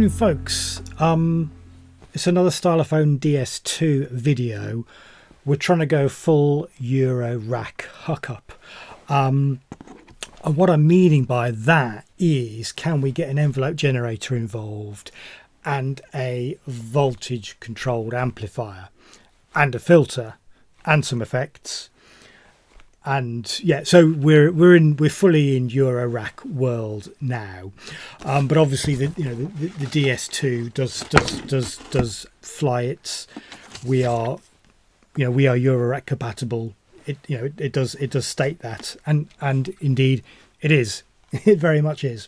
afternoon, folks. It's another Stylophone DS2 video. We're trying to go full Eurorack hookup. And what I'm meaning by that is, can we get an envelope generator involved and a voltage controlled amplifier and a filter and some effects? And yeah, so we're fully in Eurorack world now, but obviously the DS2 does fly its. We are Eurorack compatible. It does state that, and indeed it is. It very much is.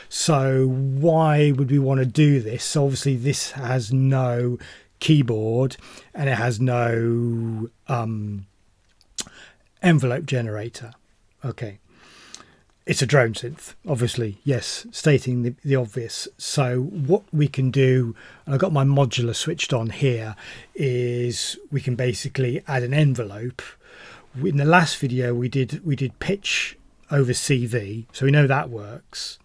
So why would we want to do this? So obviously this has no keyboard and it has no envelope generator. Okay, it's a drone synth, obviously, yes, stating the obvious. So what we can do, I've got my modular switched on here, is we can basically add an envelope. In the last video we did pitch over CV, so we know that works.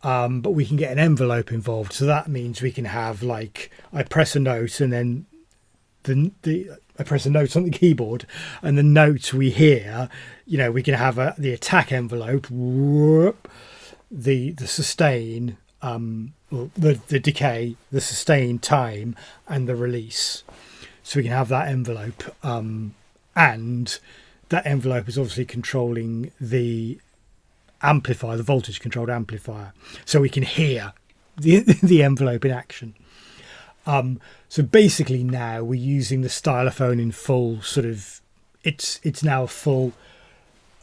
But we can get an envelope involved, so that means we can have, like, I press a note and then I press a note on the keyboard, and the note we hear, we can have the attack envelope, the sustain, the decay, the sustain time, and the release. So we can have that envelope, and that envelope is obviously controlling the amplifier, the voltage controlled amplifier, so we can hear the envelope in action. So basically now we're using the Stylophone in full sort of, it's now a full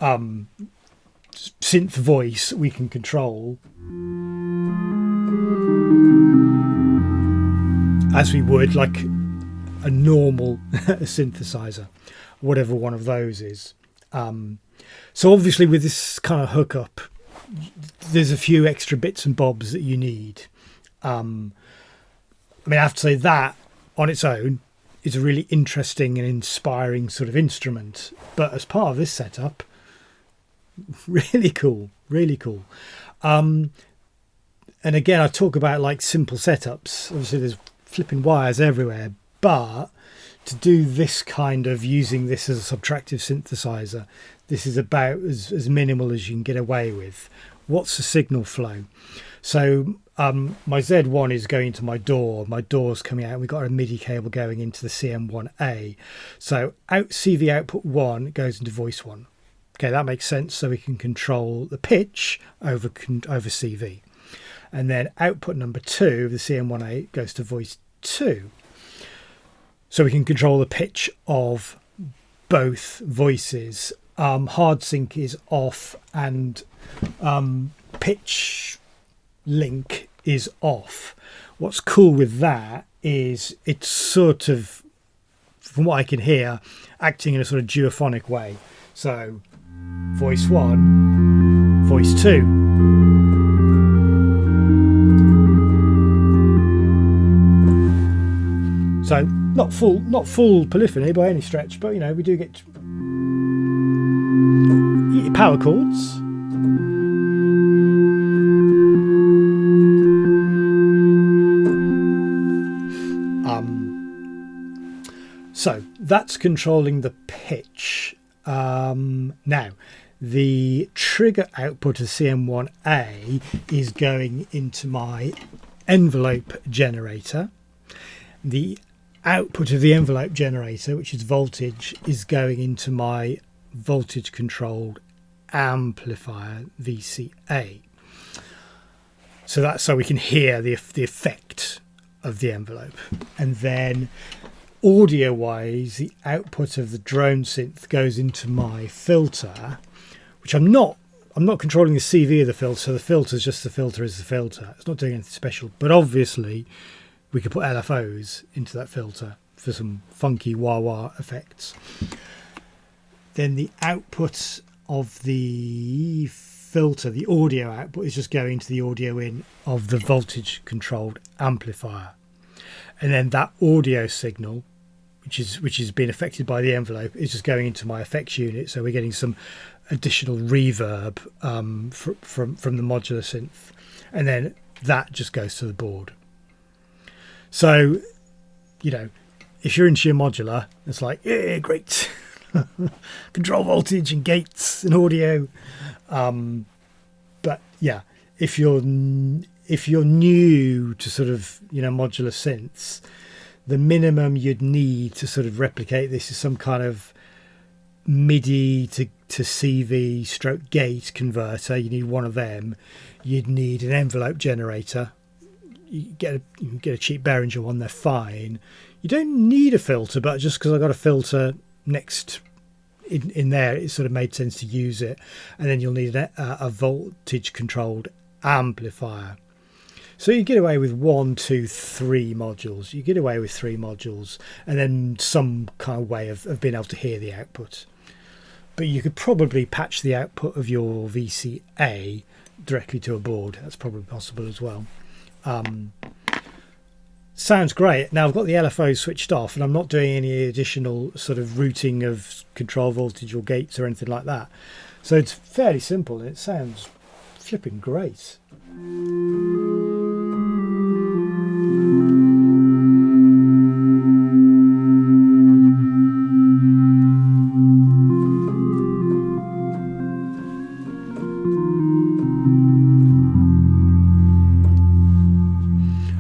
synth voice we can control as we would like a normal synthesizer, whatever one of those is. So obviously with this kind of hookup, there's a few extra bits and bobs that you need. I have to say that on its own is a really interesting and inspiring sort of instrument, but as part of this setup, really cool, really cool. And again, I talk about like simple setups. Obviously there's flipping wires everywhere, but to do this kind of using this as a subtractive synthesizer, this is about as minimal as you can get away with. What's the signal flow? So my Z1 is going to my door. My door's coming out. We've got a MIDI cable going into the CM1A. So CV output 1 goes into voice 1. Okay, that makes sense. So we can control the pitch over CV. And then output number 2 of the CM1A goes to voice 2. So we can control the pitch of both voices. Hard sync is off and pitch link is off. What's cool with that is it's sort of, from what I can hear, acting in a sort of duophonic way. So voice 1, voice 2. So not full polyphony by any stretch, but we do get power chords. So that's controlling the pitch. Now, the trigger output of CM1A is going into my envelope generator. The output of the envelope generator, which is voltage, is going into my voltage controlled amplifier VCA. So that's so we can hear the effect of the envelope. And then audio wise, the output of the drone synth goes into my filter, which I'm not controlling the CV of the filter, so the filter is just the filter is the filter. It's not doing anything special, but obviously we could put LFOs into that filter for some funky wah-wah effects. Then the output of the filter, the audio output, is just going to the audio in of the voltage controlled amplifier. And then that audio signal, which is being affected by the envelope, is just going into my effects unit. So we're getting some additional reverb from the modular synth. And then that just goes to the board. So, you know, if you're into your modular, it's like, yeah, great. Control voltage and gates and audio. But yeah, if you're new to sort of, you know, modular synths, the minimum you'd need to sort of replicate this is some kind of MIDI to CV stroke gate converter. You need one of them. You'd need an envelope generator. You can get a cheap Behringer one, they're fine. You don't need a filter, but just because I got a filter next in there, it sort of made sense to use it. And then you'll need a voltage controlled amplifier. So you get away with 1, 2, 3 modules. You get away with 3 modules, and then some kind of way of being able to hear the output. But you could probably patch the output of your VCA directly to a board. That's probably possible as well. Sounds great. Now I've got the LFO switched off, and I'm not doing any additional sort of routing of control voltage or gates or anything like that. So it's fairly simple, and it sounds flipping great.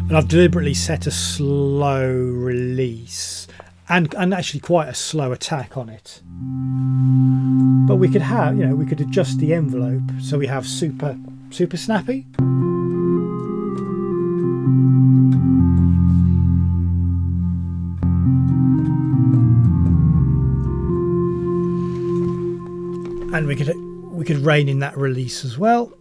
And I've deliberately set a slow release and actually quite a slow attack on it. But we could have, you know, we could adjust the envelope so we have super snappy. And we could rein in that release as well.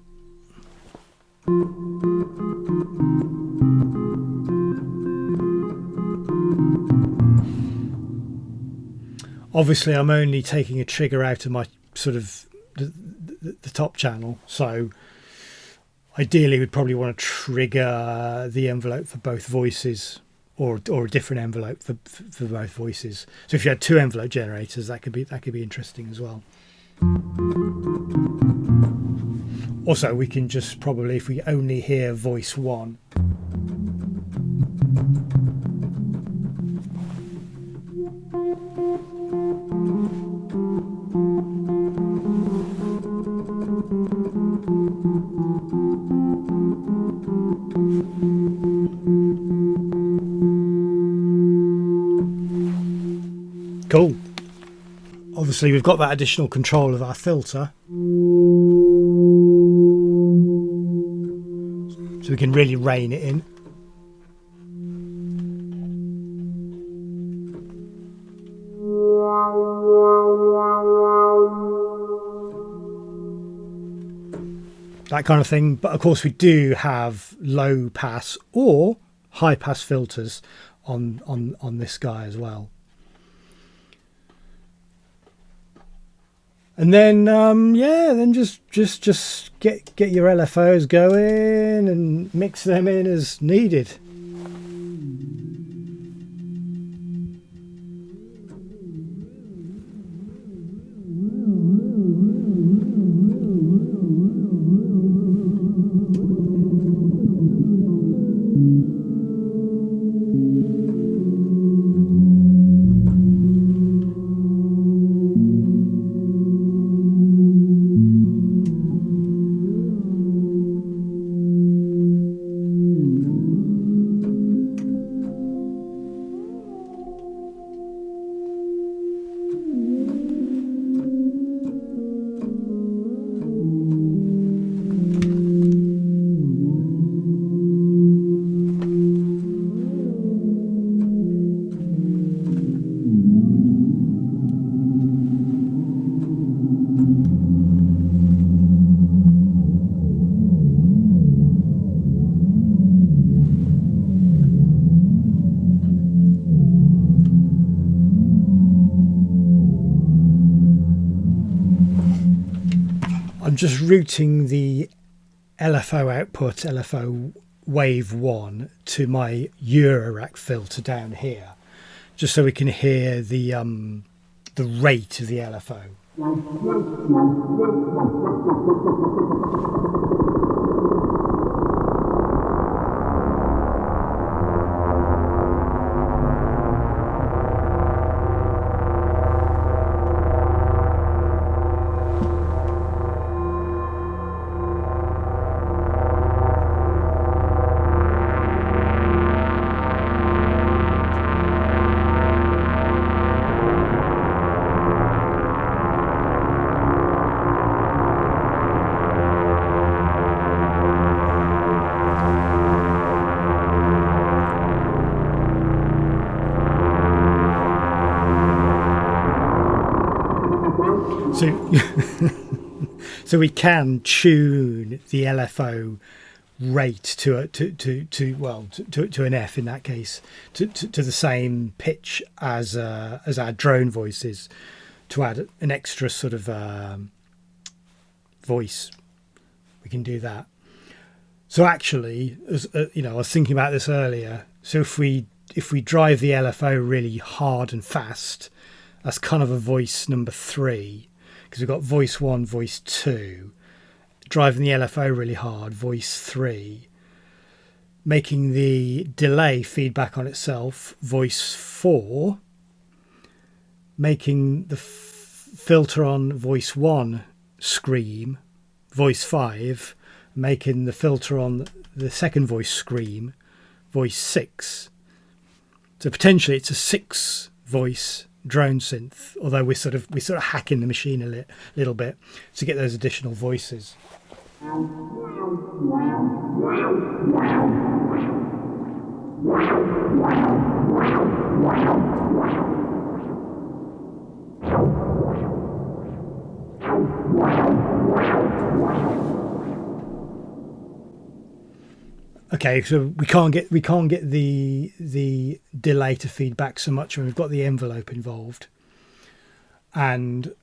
Obviously, I'm only taking a trigger out of my sort of the top channel, so ideally we'd probably want to trigger the envelope for both voices, or a different envelope for both voices. So if you had 2 envelope generators, that could be interesting as well. Also, we can just probably, if we only hear voice 1, cool. Obviously, we've got that additional control of our filter, so we can really rein it in. That kind of thing. But of course, we do have low pass or high pass filters on this guy as well. And then, yeah, then just get your LFOs going and mix them in as needed. I'm just routing the LFO output, LFO wave 1, to my Eurorack filter down here, just so we can hear the rate of the LFO. So, so we can tune the LFO rate to an F in that case, to the same pitch as our drone voices, to add an extra sort of voice. We can do that. So actually, as you know, I was thinking about this earlier. So if we drive the LFO really hard and fast, that's kind of a voice number 3, because we've got voice 1, voice 2, driving the LFO really hard, voice 3, making the delay feedback on itself, voice 4, making the filter on voice 1 scream, voice 5, making the filter on the second voice scream, voice 6. So potentially it's a 6 voice drone synth, although we're sort of hacking the machine a little bit to get those additional voices. Okay, so we can't get the delay to feedback so much when we've got the envelope involved. And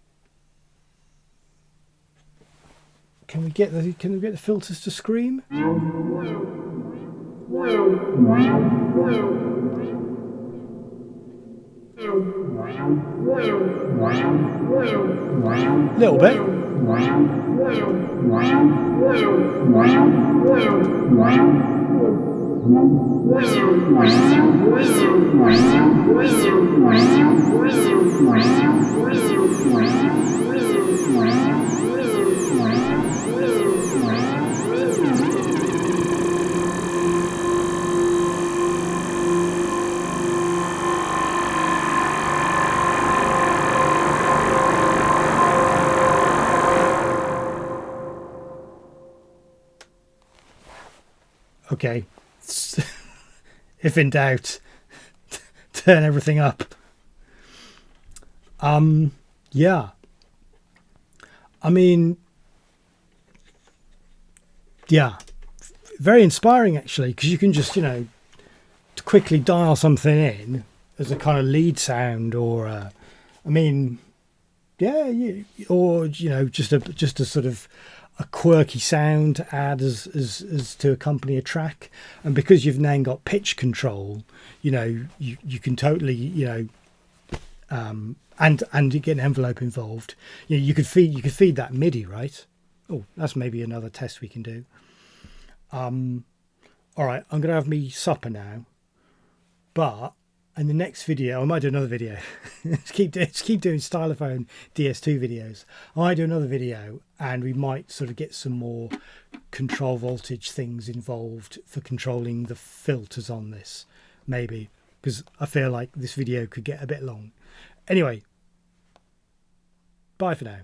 can we get the filters to scream? A little bit. Okay, if in doubt, turn everything up. Yeah, I mean, yeah, very inspiring actually, because you can just, you know, quickly dial something in as a kind of lead sound, or I mean, yeah, or you know, just a sort of a quirky sound to add as to accompany a track. And because you've now got pitch control, you know, you can totally, you know, and you get an envelope involved. You know, you could feed that MIDI, right? Oh, that's maybe another test we can do. All right, I'm gonna have me supper now, but in the next video, I might do another video. Let's keep doing Stylophone DS2 videos. I might do another video, and we might sort of get some more control voltage things involved for controlling the filters on this, maybe, because I feel like this video could get a bit long. Anyway, bye for now.